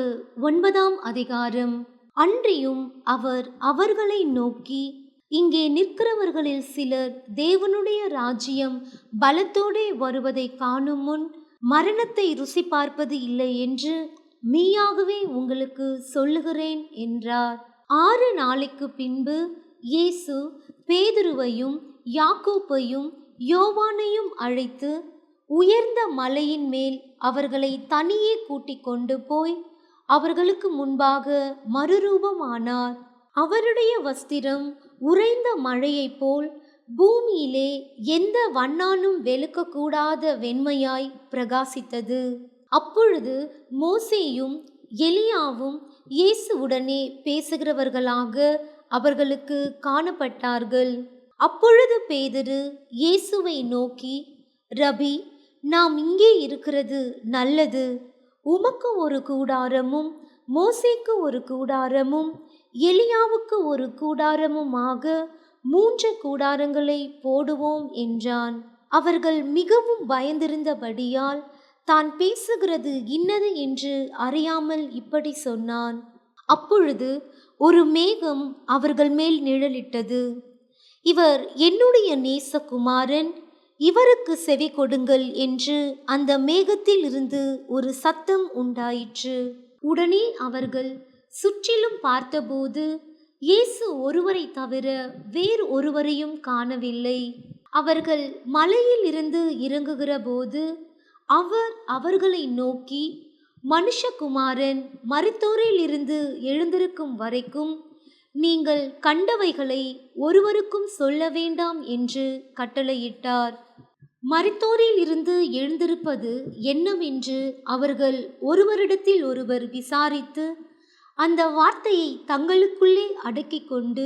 மாற்கு 9ஆம் அதிகாரம். அன்றியும் அவர் அவர்களை நோக்கி, இங்கே நிற்கிறவர்களில் சிலர் தேவனுடைய ராஜ்யம் பலத்தோடே வருவதை காணும் முன் மரணத்தை ருசி பார்ப்பது இல்லை என்று மெய்யாகவே உங்களுக்கு சொல்லுகிறேன் என்றார். 6 நாளைக்கு பின்பு இயேசு பேதுருவையும் யாக்கோபையும் யோவானையும் அழைத்து உயர்ந்த மலையின் மேல் அவர்களை தனியே கூட்டிக் கொண்டு போய் அவர்களுக்கு முன்பாக மறுரூபமானார். அவருடைய வஸ்திரம் உறைந்த மழையைப் போல் பூமியிலே எந்த வண்ணானும் வெளுக்கக்கூடாத வெண்மையாய் பிரகாசித்தது. அப்பொழுது மோசேயும் எலியாவும் இயேசுவுடனே பேசுகிறவர்களாக அவர்களுக்கு காணப்பட்டார்கள். அப்பொழுது பேதுரு இயேசுவை நோக்கி, ரபி, நாம் இங்கே இருக்கிறது நல்லது. உமக்கு ஒரு கூடாரமும் மோசேக்கு ஒரு கூடாரமும் எலியாவுக்கு ஒரு கூடாரமுமாக 3 கூடாரங்களை போடுவோம் என்றான். அவர்கள் மிகவும் பயந்திருந்தபடியால் தான் பேசுகிறது இன்னது என்று அறியாமல் இப்படி சொன்னான். அப்பொழுது ஒரு மேகம் அவர்கள் மேல் நிழலிட்டது. இவர் என்னுடைய நேசகுமாரன், இவருக்கு செவி கொடுங்கள் என்று அந்த மேகத்தில் இருந்து ஒரு சத்தம் உண்டாயிற்று. உடனே அவர்கள் சுற்றிலும் பார்த்தபோது இயேசு ஒருவரை தவிர வேறு ஒருவரையும் காணவில்லை. அவர்கள் மலையில் இருந்து இறங்குகிற போது அவர் அவர்களை நோக்கி, மனுஷகுமாரன் மரித்தோரில் இருந்து எழுந்திருக்கும் வரைக்கும் நீங்கள் கண்டவைகளை ஒருவருக்கும் சொல்ல வேண்டாம் என்று கட்டளையிட்டார். மரித்தோரில் இருந்து எழுந்திருப்பது என்னவென்று அவர்கள் ஒருவரிடத்தில் ஒருவர் விசாரித்து அந்த வார்த்தையை தங்களுக்குள்ளே அடக்கிக் கொண்டு,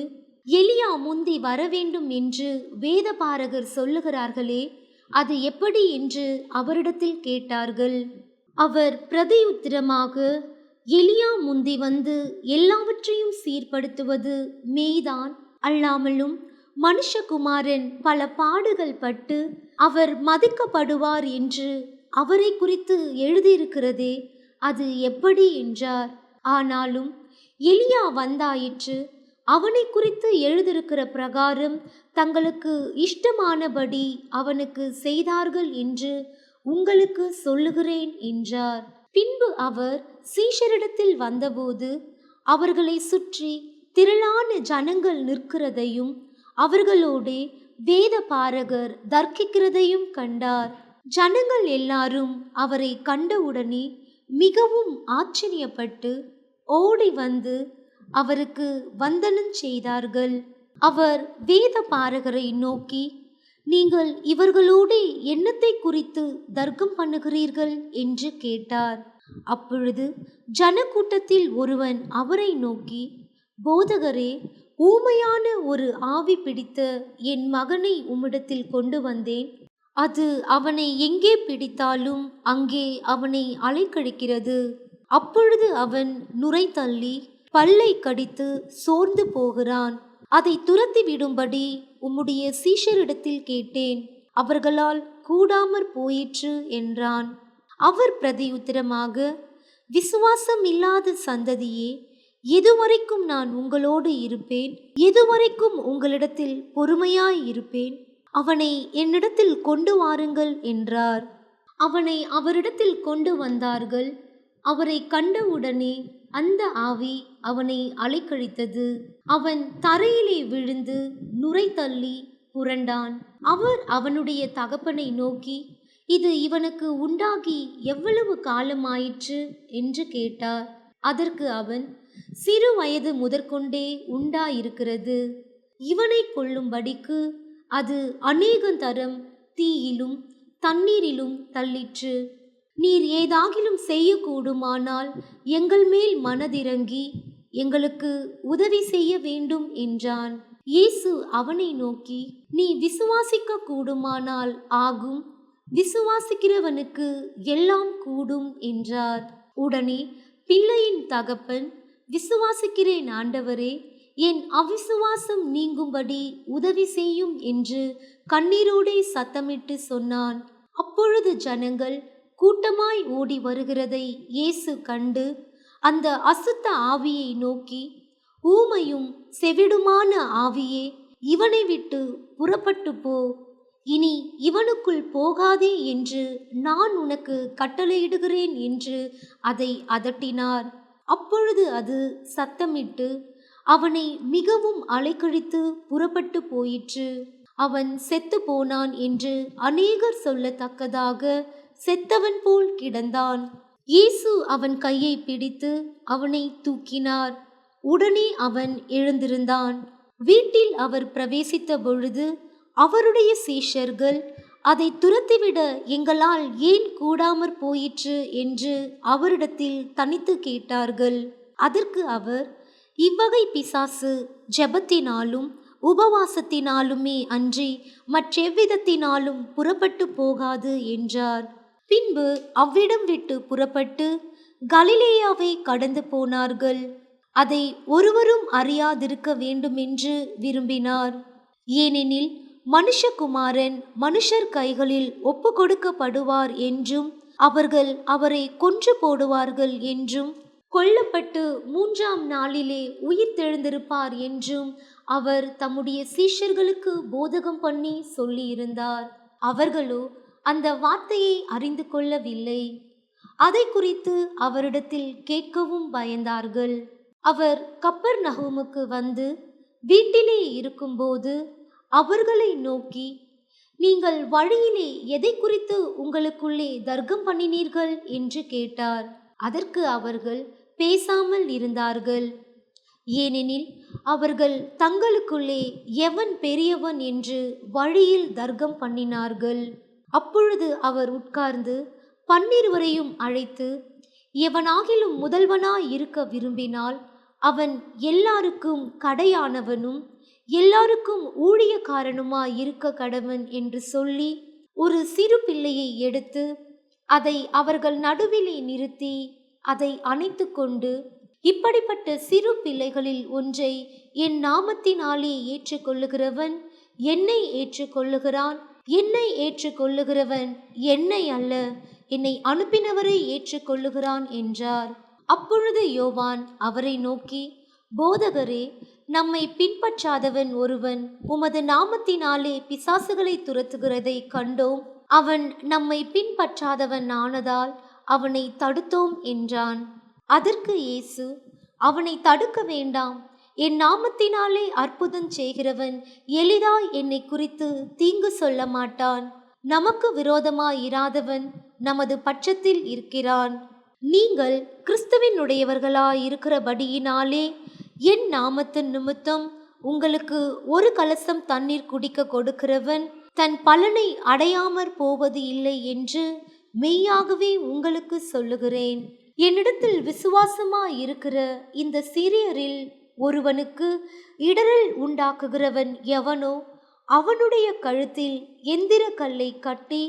எலியா முந்தி வரவேண்டும் என்று வேதபாரகர் சொல்லுகிறார்களே, அது எப்படி என்று அவரிடத்தில் கேட்டார்கள். அவர் பிரதியுத்திரமாக, எலியா முந்தி வந்து எல்லாவற்றையும் சீர்படுத்துவது மெய்தான், அல்லாமலும் மனுஷகுமாரன் பல பாடுகள் பட்டு அவர் மதிக்கப்படுவார் என்று அவரை குறித்து எழுதியிருக்கிறதே, அது எப்படி என்றார். ஆனாலும் எலியா வந்தாயிற்று, அவனை குறித்து எழுதியிருக்கிற பிரகாரம் தங்களுக்கு இஷ்டமானபடி அவனுக்கு செய்தார்கள் என்று உங்களுக்கு சொல்லுகிறேன் என்றார். பின்பு அவர் சீஷரிடத்தில் வந்தபோது அவர்களை சுற்றி திரளான ஜனங்கள் நிற்கிறதையும் அவர்களோடே வேத பாரகர் தர்க்கிக்கிறதையும் கண்டார். ஜனங்கள் எல்லாரும் அவரை கண்டவுடனே மிகவும் ஆச்சரியப்பட்டு ஓடி வந்து அவருக்கு வந்தனம் செய்தார்கள். அவர் வேத பாரகரை நோக்கி, நீங்கள் இவர்களோடு என்னத்தை குறித்து தர்க்கம் பண்ணுகிறீர்கள் என்று கேட்டார். அப்பொழுது ஜனக்கூட்டத்தில் ஒருவன் அவரை நோக்கி, போதகரே, ஊமையான ஒரு ஆவி பிடித்த என் மகனை உம்மிடத்தில் கொண்டு வந்தேன். அது அவனை எங்கே பிடித்தாலும் அங்கே அவனை அலைக்கழிக்கிறது. அப்பொழுது அவன் நுரை தள்ளி பல்லை கடித்து சோர்ந்து போகிறான். அதை துரத்தி விடும்படி உம்முடைய சீஷரிடத்தில் கேட்டேன், அவர்களால் கூடாமற் போயிற்று என்றான். அவர் பிரதியுத்திரமாக, விசுவாசம் இல்லாத சந்ததியே, எதுவரைக்கும் நான் உங்களோடு இருப்பேன்? எதுவரைக்கும் உங்களிடத்தில் பொறுமையாய் இருப்பேன்? அவனை என்னிடத்தில் கொண்டு வாருங்கள் என்றார். அவனை அவரிடத்தில் கொண்டு வந்தார்கள். அவரை கண்டவுடனே அந்த ஆவி அவனை அலைக்கழித்தது. அவன் தரையிலே விழுந்து நுரை தள்ளி புரண்டான். அவர் அவனுடைய தகப்பனை நோக்கி, இது இவனுக்கு உண்டாகி எவ்வளவு காலமாயிற்று என்று கேட்டார். அதற்கு அவன், சிறு வயது முதற்கொண்டே உண்டாயிருக்கிறது. இவனை கொல்லும்படிக்கு அது அநேகந்தரம் தீயிலும் தண்ணீரிலும் தள்ளிற்று. நீர் ஏதாகிலும் செய்யக்கூடுமானால் எங்கள் மேல் மனதிறங்கி எங்களுக்கு உதவி செய்ய வேண்டும் என்றான். இயேசு அவனை நோக்கி, நீ விசுவாசிக்க கூடுமானால் ஆகும், விசுவாசிக்கிறவனுக்கு எல்லாம் கூடும் என்றார். உடனே பிள்ளையின் தகப்பன், விசுவாசிக்கிறேன் ஆண்டவரே, என் அவிசுவாசம் நீங்கும்படி உதவி செய்யும் என்று கண்ணீரோடே சத்தமிட்டு சொன்னான். அப்பொழுது ஜனங்கள் கூட்டமாய் ஓடி வருகிறதை இயேசு கண்டு அந்த அசுத்த ஆவியை நோக்கி, ஊமையும் செவிடுமான ஆவியே, இவனை விட்டு புறப்பட்டு போ, இனி இவனுக்குள் போகாதே என்று நான் உனக்கு கட்டளையிடுகிறேன் என்று அதை அதட்டினார். அப்பொழுது அது சத்தமிட்டு அவனை மிகவும் அலைக்கழித்து புறப்பட்டு போயிற்று. அவன் செத்து போனான் என்று அநேகர் சொல்லத்தக்கதாக செத்தவன் போல் கிடந்தான். இயேசு அவன் கையை பிடித்து அவனை தூக்கினார். உடனே அவன் எழுந்திருந்தான். வீட்டில் அவர் பிரவேசித்த பொழுது அவருடைய சீஷர்கள், அதை துரத்திவிட எங்களால் ஏன் கூடாமற் போயிற்று என்று அவரிடத்தில் தனித்து கேட்டார்கள். அதற்கு அவர், இவ்வகை பிசாசு ஜெபத்தினாலும் உபவாசத்தினாலுமே அன்றி மற்றெவ்விதத்தினாலும் புறப்பட்டு போகாது என்றார். பின்பு அவ்விடம் விட்டு புறப்பட்டு கலிலேயாவை கடந்து போனார்கள். அதை ஒருவரும் அறியாதிருக்க வேண்டுமென்று விரும்பினார். ஏனெனில் மனுஷகுமாரன் மனுஷர் கைகளில் ஒப்பு கொடுக்கப்படுவார் என்றும் அவர்கள் அவரை கொன்று போடுவார்கள் என்றும் கொல்லப்பட்டு 3ஆம் நாளிலே உயிர்த்தெழுந்திருப்பார் என்றும் அவர் தம்முடைய சீஷர்களுக்கு போதகம் பண்ணி சொல்லியிருந்தார். அவர்களோ அந்த வார்த்தையை அறிந்து கொள்ளவில்லை. அதை குறித்து அவரிடத்தில் கேட்கவும் பயந்தார்கள். அவர் கப்பர்நகூமுக்கு வந்து வீட்டிலே இருக்கும்போது அவர்களை நோக்கி, நீங்கள் வழியிலே எதை குறித்து உங்களுக்குள்ளே தர்க்கம் பண்ணினீர்கள் என்று கேட்டார். அதற்கு அவர்கள் பேசாமல் இருந்தார்கள். ஏனெனில் அவர்கள் தங்களுக்குள்ளே எவன் பெரியவன் என்று வழியில் தர்க்கம் பண்ணினார்கள். அப்பொழுது அவர் உட்கார்ந்து 12 அழைத்து, எவனாகிலும் முதல்வனாய் இருக்க விரும்பினால் அவன் எல்லாருக்கும் கடையானவனும் எல்லாருக்கும் ஊழியக்காரனுமாய் இருக்க கடவன் என்று சொல்லி, ஒரு சிறு பிள்ளையை எடுத்து அதை அவர்கள் நடுவிலே நிறுத்தி அதை அணைத்து கொண்டு, இப்படிப்பட்ட சிறு பிள்ளைகளில் ஒன்றை என் நாமத்தினாலே ஏற்றுக்கொள்ளுகிறவன் என்னை ஏற்றுக்கொள்ளுகிறான், என்னை ஏற்றுக்கொள்ளுகிறவன் என்னை அல்ல, என்னை அனுப்பினவரை ஏற்றுக்கொள்ளுகிறான் என்றார். அப்பொழுது யோவான் அவரை நோக்கி, போதகரே, நம்மை பின்பற்றாதவன் ஒருவன் உமது நாமத்தினாலே பிசாசுகளை துரத்துகிறதை கண்டோம். அவன் நம்மை பின்பற்றாதவன் ஆனதால் அவனை தடுத்தோம் என்றான். அதற்கு இயேசு, அவனை தடுக்க வேண்டாம். என் நாமத்தினாலே அற்புதம் செய்கிறவன் எளிதாய் என்னை குறித்து தீங்கு சொல்ல மாட்டான். நமக்கு விரோதமாயிராதவன் நமது பட்சத்தில் இருக்கிறான். நீங்கள் கிறிஸ்துவினுடையவர்களாய் இருக்கிறபடியினாலே என் நாமத்தின் நிமித்தம் உங்களுக்கு ஒரு கலசம் தண்ணீர் குடிக்க கொடுக்கிறவன் தன் பலனை அடையாமற் போவது இல்லை என்று மெய்யாகவே உங்களுக்கு சொல்லுகிறேன். என்னிடத்தில் விசுவாசமாய் இருக்கிற இந்த சிறியரில் ஒருவனுக்கு இடரல் உண்டாக்குகிறவன் எவனோ அவனுடைய கழுத்தில் எந்திர கல்லை கட்டி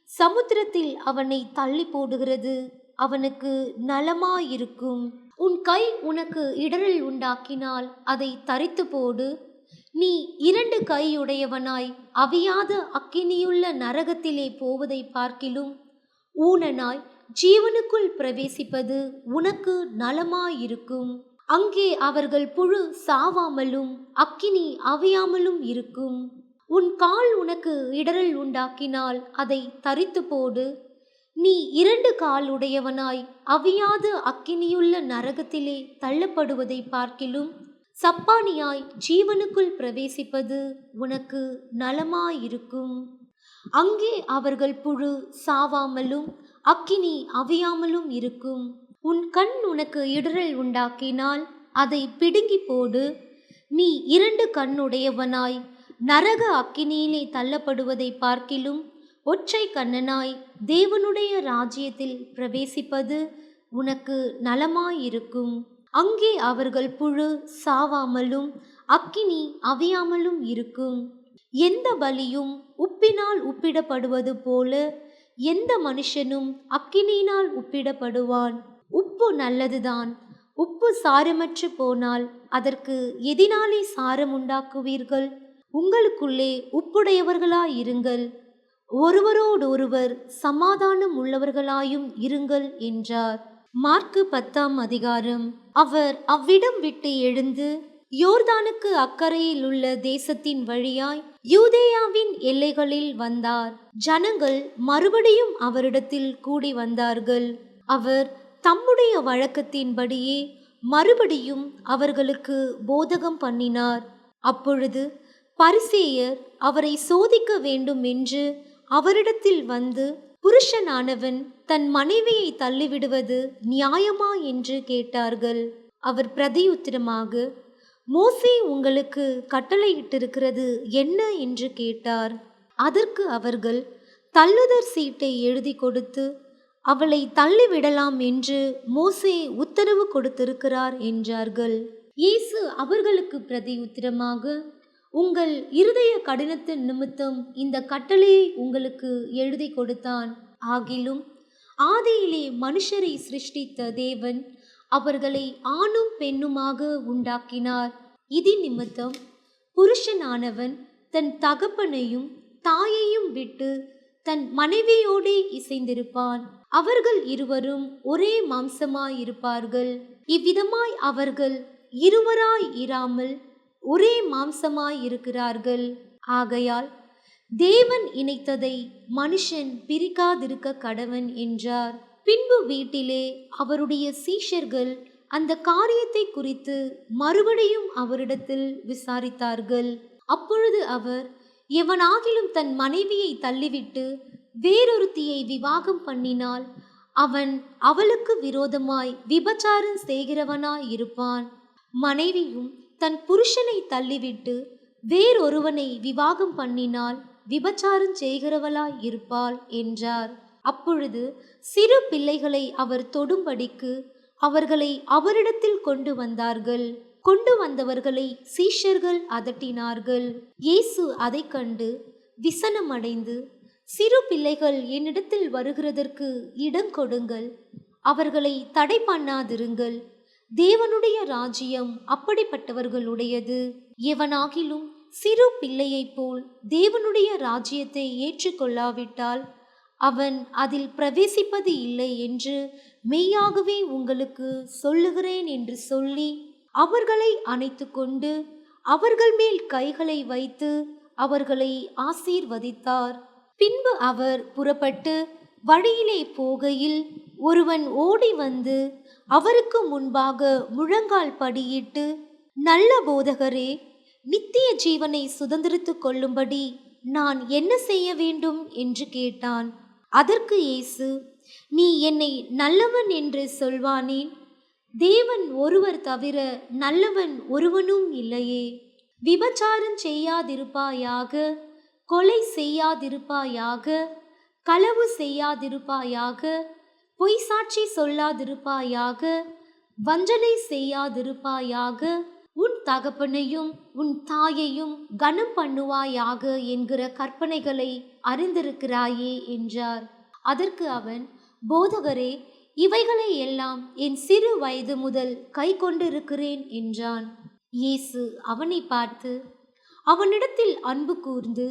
சமுத்திரத்தில் அவனை தள்ளி போடுகிறது அவனுக்கு நலமாயிருக்கும். உன் கை உனக்கு இடரல் உண்டாக்கினால் அதை தரித்து போடு. நீ 2 கையுடையவனாய் அவியாத அக்கினியுள்ள நரகத்திலே போவதை பார்க்கிலும் ஊனனாய் ஜீவனுக்குள் பிரவேசிப்பது உனக்கு நலமாயிருக்கும். அங்கே அவர்கள் புழு சாவாமலும் அக்கினி அவியாமலும் இருக்கும். உன் கால் உனக்கு இடரல் உண்டாக்கினால் அதை தரித்து போடு. நீ 2 கால் உடையவனாய் அவியாத அக்கினியுள்ள நரகத்திலே தள்ளப்படுவதை பார்க்கிலும் சப்பானியாய் ஜீவனுக்குள் பிரவேசிப்பது உனக்கு நலமாயிருக்கும். அங்கே அவர்கள் புழு சாவாமலும் அக்கினி அவியாமலும் இருக்கும். உன் கண் உனக்கு இடரல் உண்டாக்கினால் அதை பிடுங்கி போடு. நீ 2 கண்ணுடையவனாய் நரக அக்கினியிலே தள்ளப்படுவதை பார்க்கிலும் ஒற்றை கண்ணனாய் தேவனுடைய ராஜ்யத்தில் பிரவேசிப்பது உனக்கு நலமாயிருக்கும். அங்கே அவர்கள் புழு சாவாமலும் அக்கினி அவியாமலும் இருக்கும். எந்த பலியும் உப்பினால் உப்பிடப்படுவது போல எந்த மனுஷனும் அக்கினியினால் உப்பிடப்படுவான். உப்பு நல்லதுதான். உப்பு சாரமற்று போனால் அதற்கு எதினாலே சாரம் உண்டாக்குவீர்கள்? உங்களுக்குள்ளே உப்புடையவர்களாயிருங்கள், ஒருவரோடொருவர் சமாதானம் உள்ளவர்களாயும் இருங்கள் என்றார். மார்க்கு 10ஆம் அதிகாரம். அவர் அவ்விடம் விட்டு எழுந்து யோர்தானுக்கு அக்கறையில் உள்ள தேசத்தின் வழியாய் யூதேயாவின் எல்லைகளில் வந்தார். ஜனங்கள் மறுபடியும் அவரிடத்தில் கூடி வந்தார்கள். அவர் தம்முடைய வழக்கத்தின்படியே மறுபடியும் அவர்களுக்கு போதகம் பண்ணினார். அப்பொழுது பரிசேயர் அவரை சோதிக்க வேண்டும் என்று அவரிடத்தில் வந்து, புருஷனானவன் தன் மனைவியை தள்ளிவிடுவது நியாயமா என்று கேட்டார்கள். அவர் பிரதியுத்தரமாக, மோசே உங்களுக்கு கட்டளையிட்டிருக்கிறது என்ன என்று கேட்டார். அதற்கு அவர்கள், தள்ளுதற் சீட்டை எழுதி கொடுத்து அவளை தள்ளிவிடலாம் என்று மோசே உத்தரவு கொடுத்திருக்கிறார் என்றார்கள். இயேசு அவர்களுக்கு பிரதியுத்தரமாக, உங்கள் இருதய கடினத்தின் நிமித்தம் இந்த கட்டளையை உங்களுக்கு எழுதி கொடுத்தான். ஆகிலும் ஆதியிலே மனுஷரை சிருஷ்டித்த தேவன் அவர்களை ஆணும் பெண்ணுமாக உண்டாக்கினார். இது நிமித்தம் புருஷனானவன் தன் தகப்பனையும் தாயையும் விட்டு தன் மனைவியோடே இசைந்திருப்பான். அவர்கள் இருவரும் ஒரே மாம்சமாயிருப்பார்கள். இவ்விதமாய் அவர்கள் இருவராய் இராமல் ஒரே மாம்சமாய் இருக்கிறார்கள். ஆகையால் தேவன் இணைத்ததை மனுஷன் பிரிக்காதிருக்க கடவன் என்றார். பின்பு வீட்டிலே அவருடைய சீஷர்கள் அந்த காரியத்தை குறித்து மறுபடியும் அவரிடத்தில் விசாரித்தார்கள். அப்பொழுது அவர், எவனாகிலும் தன் மனைவியை தள்ளிவிட்டு வேறொருத்தியை விவாகம் பண்ணினால் அவன் அவளுக்கு விரோதமாய் விபச்சாரம் செய்கிறவனாய் இருப்பான். மனைவியும் தன் புருஷனை தள்ளிவிட்டு வேறொருவனை விவாகம் பண்ணினால் விபச்சாரம் செய்கிறவளாய் இருப்பாள் என்றார். அப்பொழுது சிறு பிள்ளைகளை அவர் தொடும்படிக்கு அவர்களை அவரிடத்தில் கொண்டு வந்தார்கள். கொண்டு வந்தவர்களை சீஷர்கள் அதட்டினார்கள். இயேசு அதை கண்டு விசனமடைந்து, சிறு பிள்ளைகள் என்னிடத்தில் வருகிறதற்கு இடம் கொடுங்கள், அவர்களை தடை பண்ணாதிருங்கள், தேவனுடைய ராஜ்யம் அப்படிப்பட்டவர்களுடையது. எவனாகிலும் சிறு பிள்ளையைப் போல் தேவனுடைய ராஜ்யத்தை ஏற்றுக்கொள்ளாவிட்டால் அவன் அதில் பிரவேசிப்பது இல்லை என்று மெய்யாகவே உங்களுக்கு சொல்லுகிறேன் என்று சொல்லி அவர்களை அணைத்து கொண்டு அவர்கள் மேல் கைகளை வைத்து அவர்களை ஆசீர்வதித்தார். பின்பு அவர் புறப்பட்டு வழியிலே போகையில் ஒருவன் ஓடி வந்து அவருக்கு முன்பாக முழங்கால் படியிட்டு, நல்ல போதகரே, நித்திய ஜீவனை சுதந்திரித்து கொள்ளும்படி நான் என்ன செய்ய வேண்டும் என்று கேட்டான். அதற்கு இயேசு, நீ என்னை நல்லவன் என்று சொல்வானேன்? தேவன் ஒருவர் தவிர நல்லவன் ஒருவனும் இல்லையே. விபச்சாரம் செய்யாதிருப்பாயாக, கொலை செய்யாதிருப்பாயாக, களவு செய்யாதிருப்பாயாக, பொய் சாட்சி சொல்லாதிருப்பாயாக, வஞ்சனை செய்யாதிருப்பாயாக, உன் தகப்பனையும் உன் தாயையும் கனம் பண்ணுவாயாக என்கிற கற்பனைகளை அறிந்திருக்கிறாயே என்றார். அதற்கு அவன், போதகரே, இவைகளை எல்லாம் என் சிறு வயது முதல் கை கொண்டிருக்கிறேன் என்றான். இயேசு அவனை பார்த்து அவனிடத்தில் அன்பு கூர்ந்து,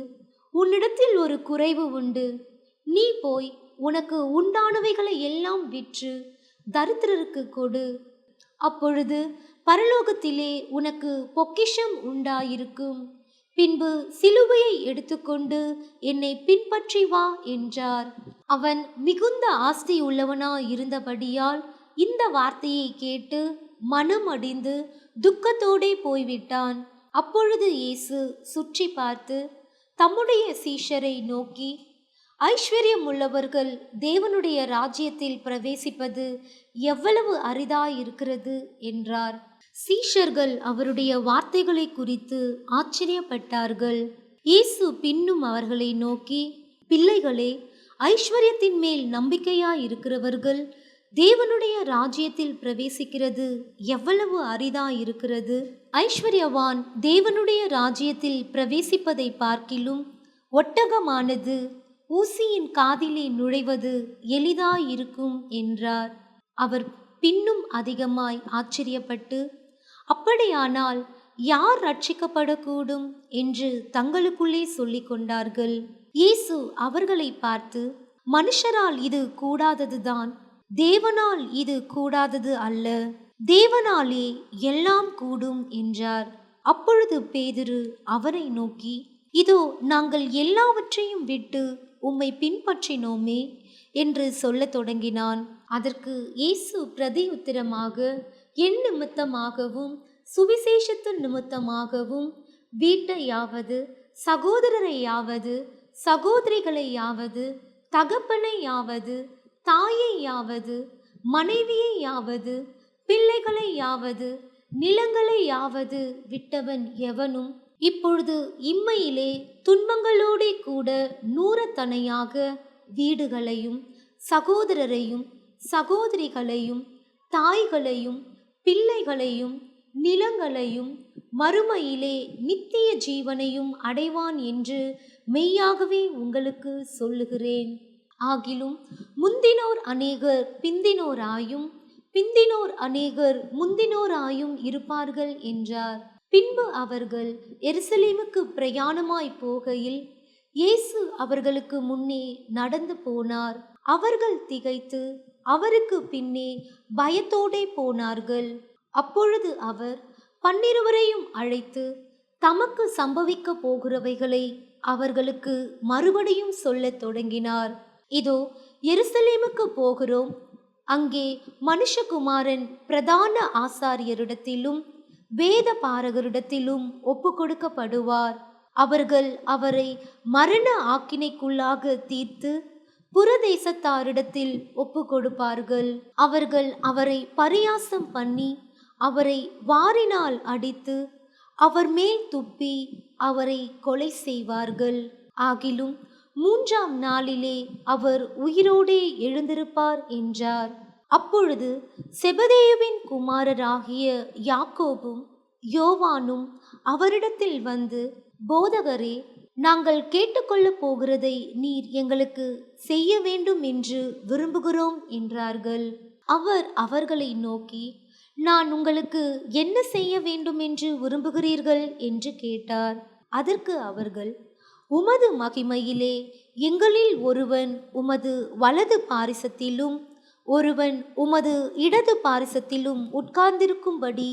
உன்னிடத்தில் ஒரு குறைவு உண்டு, நீ போய் உனக்கு உண்டானவைகளை எல்லாம் விற்று தரித்திரருக்கு கொடு, அப்பொழுது பரலோகத்திலே உனக்கு பொக்கிஷம் உண்டாயிருக்கும். பின்பு சிலுவையை எடுத்துக்கொண்டு என்னை பின்பற்றி வா என்றார். அவன் மிகுந்த ஆஸ்தி உள்ளவனாயிருந்தபடியால் இந்த வார்த்தையை கேட்டு மனம் அடிந்து துக்கத்தோடே போய்விட்டான். அப்பொழுது இயேசு சுற்றி பார்த்து தம்முடைய சீஷரை நோக்கி, ஐஸ்வர்யமுள்ளவர்கள் தேவனுடைய ராஜ்யத்தில் பிரவேசிப்பது எவ்வளவு அரிதாயிருக்கிறது என்றார். சீஷர்கள் அவருடைய வார்த்தைகளை குறித்து ஆச்சரியப்பட்டார்கள். இயேசு பின்னும் அவர்களை நோக்கி, பிள்ளைகளே, ஐஸ்வர்யத்தின் மேல் நம்பிக்கையாயிருக்கிறவர்கள் தேவனுடைய ராஜ்யத்தில் பிரவேசிக்கிறது எவ்வளவு அரிதாயிருக்கிறது. ஐஸ்வர்யவான் தேவனுடைய ராஜ்யத்தில் பிரவேசிப்பதை பார்க்கிலும் ஒட்டகமானது ஊசியின் காதிலே நுழைவது எளிதாயிருக்கும் என்றார். அவர் பின்னும் அதிகமாய் ஆச்சரியப்பட்டு, அப்படியானால் யார் ரட்சிக்கப்படக்கூடும் என்று தங்களுக்குள்ளே சொல்லிக் கொண்டார்கள். இயேசு அவர்களை பார்த்து, மனுஷரால் இது கூடாததுதான், தேவனால் இது கூடாதது அல்ல, தேவனாலே எல்லாம் கூடும் என்றார். அப்பொழுது பேதுரு அவரை நோக்கி, இதோ நாங்கள் எல்லாவற்றையும் விட்டு உம்மை பின்பற்றினோமே என்று சொல்லத் தொடங்கினான். அதற்கு இயேசு பிரதி உத்தரமாக, என் நிமித்தமாகவும் சுவிசேஷத்து நிமித்தமாகவும் வீட்டையாவது சகோதரரையாவது சகோதரிகளையாவது தகப்பனையாவது தாயையாவது மனைவியையாவது பிள்ளைகளையாவது நிலங்களையாவது விட்டவன் எவனும் இப்பொழுது இம்மையிலே துன்பங்களோடே கூட நூறத்தனையாக வீடுகளையும் சகோதரரையும் சகோதரிகளையும் தாய்களையும் பிள்ளைகளையும் நிலங்களையும் மறுமையிலே நித்திய ஜீவனையும் அடைவான் என்று மெய்யாகவே உங்களுக்கு சொல்லுகிறேன். ஆகிலும் முந்தினோர் அநேகர் பிந்தினோராயும் பிந்தினோர் அநேகர் முந்தினோராயும் இருப்பார்கள் என்றார். பின்பு அவர்கள் எருசலேமுக்கு பிரயாணமாய் போகையில் இயேசு அவர்களுக்கு முன்னே நடந்து போனார். அவர்கள் திகைத்து அவருக்கு பின்னே பயத்தோடே போனார்கள். அப்பொழுது அவர் 12 அழைத்து தமக்கு சம்பவிக்க போகிறவைகளை அவர்களுக்கு மறுபடியும் சொல்லத் தொடங்கினார். இதோ எருசலேமுக்கு போகிறோம், அங்கே மனுஷகுமாரன் பிரதான ஆசாரியரிடத்திலும் வேத பாரகரிடத்திலும் ஒப்பு கொடுக்கப்படுவார். அவர்கள் அவரை மரண ஆக்கினைக்குள்ளாக தீர்த்து புறதேசத்தாரிடத்தில் ஒப்பு கொடுப்பார்கள். அவர்கள் அவரை பரியாசம் பண்ணி அவரை வாரினால் அடித்து அவர் மேல் துப்பி அவரை கொலை செய்வார்கள். ஆகிலும் 3ஆம் நாளிலே அவர் உயிரோடே எழுந்திருப்பார் என்றார். அப்பொழுது செபதேயுவின் குமாரராகிய யாக்கோபும் யோவானும் அவரிடத்தில் வந்து, போதகரே, நாங்கள் கேட்டுக்கொள்ளப் போகிறதை நீர் எங்களுக்கு செய்ய வேண்டும் என்று விரும்புகிறோம் என்றார்கள். அவர் அவர்களை நோக்கி, நான் உங்களுக்கு என்ன செய்ய வேண்டும் என்று விரும்புகிறீர்கள் என்று கேட்டார். அதற்கு அவர்கள், உமது மகிமையிலே எங்களில் ஒருவன் உமது வலது பாரிசத்திலும் ஒருவன் உமது இடது பாரிசத்திலும் உட்கார்ந்திருக்கும்படி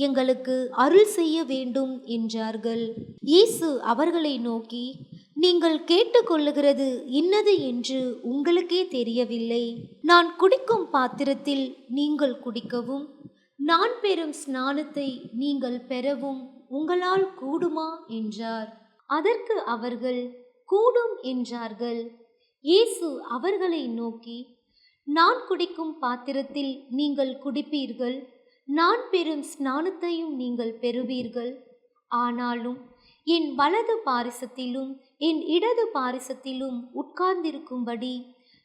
எங்களுக்கு அருள் செய்ய வேண்டும் என்றார்கள். இயேசு அவர்களை நோக்கி, நீங்கள் கேட்டுக்கொள்ளுகிறது இன்னது என்று உங்களுக்கே தெரியவில்லை. நான் குடிக்கும் பாத்திரத்தில் நீங்கள் குடிக்கவும் நான் பெறும் ஸ்நானத்தை நீங்கள் பெறவும் உங்களால் கூடுமா என்றார். அதற்கு அவர்கள் கூடும் என்றார்கள். இயேசு அவர்களை நோக்கி, நான் குடிக்கும் பாத்திரத்தில் நீங்கள் குடிப்பீர்கள், நான் பெறும் ஸ்நானத்தையும் நீங்கள் பெறுவீர்கள். ஆனாலும் என் வலது பாரிசத்திலும் என் இடது பாரிசத்திலும் உட்கார்ந்திருக்கும்படி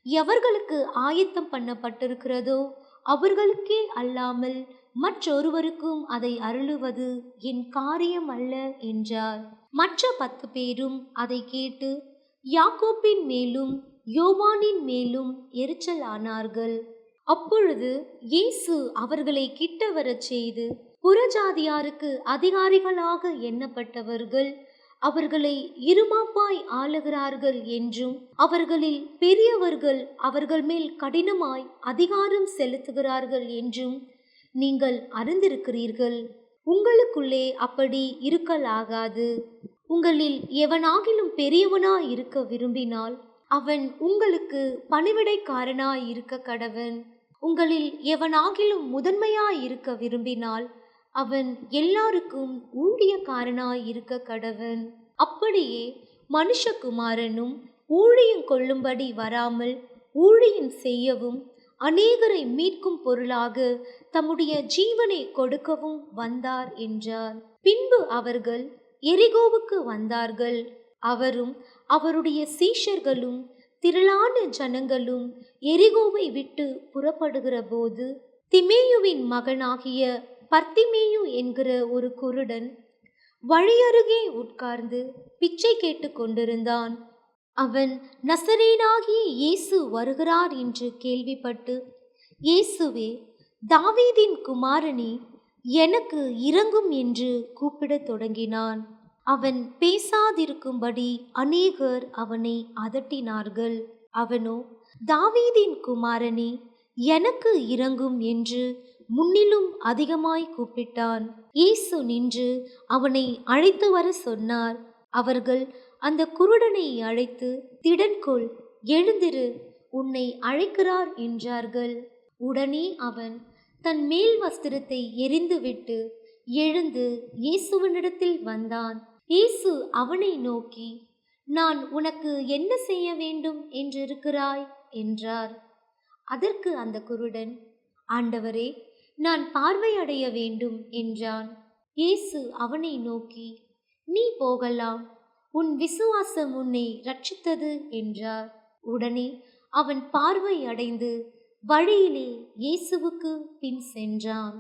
எவர்களுக்கு ஆயத்தம் பண்ணப்பட்டிருக்கிறதோ அவர்களுக்கே அல்லாமல் மற்றொருவருக்கும் அதை அருளுவது என் காரியம் அல்ல என்றார். மற்ற 10 பேரும் அதை கேட்டு யாக்கோப்பின் மேலும் யோவானின் மேலும் எரிச்சல் ஆனார்கள். அப்பொழுது இயேசு அவர்களை கிட்ட வரச் செய்து, புறஜாதியாருக்கு அதிகாரிகளாக எண்ணப்பட்டவர்கள் அவர்களை இருமாப்பாய் ஆளுகிறார்கள் என்றும் அவர்களில் பெரியவர்கள் அவர்கள் மேல் கடினமாய் அதிகாரம் செலுத்துகிறார்கள் என்றும் நீங்கள் அறிந்திருக்கிறீர்கள். உங்களுக்குள்ளே அப்படி இருக்கலாகாது. உங்களில் எவனாகிலும் பெரியவனாய் இருக்க விரும்பினால் அவன் உங்களுக்கு பணிவிடைக்காரனாய் இருக்க கடவன். உங்களில் எவனாகிலும் முதன்மையாய் இருக்க விரும்பினால் அவன் எல்லாருக்கும் ஊழியக்காரனாய் இருக்க கடவன். அப்படியே மனுஷகுமாரனும் ஊழியம் கொள்ளும்படி வராமல் ஊழியம் செய்யவும் அநேகரை மீட்கும் பொருளாக தம்முடைய ஜீவனை கொடுக்கவும் வந்தார் என்றார். பின்பு அவர்கள் எரிகோவுக்கு வந்தார்கள். அவரும் அவருடைய சீஷர்களும் திரளான ஜனங்களும் எரிகோவை விட்டு புறப்படுகிற போது திமேயுவின் மகனாகிய பர்த்திமேயு என்கிற ஒரு குருடன் வழியருகே உட்கார்ந்து பிச்சை கேட்டு கொண்டிருந்தான். அவன் நசரேயனாகிய இயேசு வருகிறார் என்று கேள்விப்பட்டு, இயேசுவே, தாவீதின் குமாரனே, எனக்கு இரங்கும் என்று கூப்பிடத் தொடங்கினான். அவன் பேசாதிருக்கும்படி அநேகர் அவனை அதட்டினார்கள். அவனோ, தாவீதின் குமாரனே, எனக்கு இரங்கும் என்று முன்னிலும் அதிகமாய் கூப்பிட்டான். இயேசு நின்று அவனை அழைத்து வர சொன்னார். அவர்கள் அந்த குருடனை அழைத்து, திடன்கொள், எழுந்திரு, உன்னை அழைக்கிறார் என்றார்கள். உடனே அவன் தன் மேல் வஸ்திரத்தை எறிந்துவிட்டு எழுந்து இயேசுவினிடத்தில் வந்தான். இயேசு அவனை நோக்கி, நான் உனக்கு என்ன செய்ய வேண்டும் என்றிருக்கிறாய் என்றார். அதற்கு அந்த குருடன், ஆண்டவரே, நான் பார்வையடைய வேண்டும் என்றான். இயேசு அவனை நோக்கி, நீ போகலாம், உன் விசுவாசம் உன்னை ரட்சித்தது என்றார். உடனே அவன் பார்வை அடைந்து வழியிலே இயேசுவுக்கு பின் சென்றான்.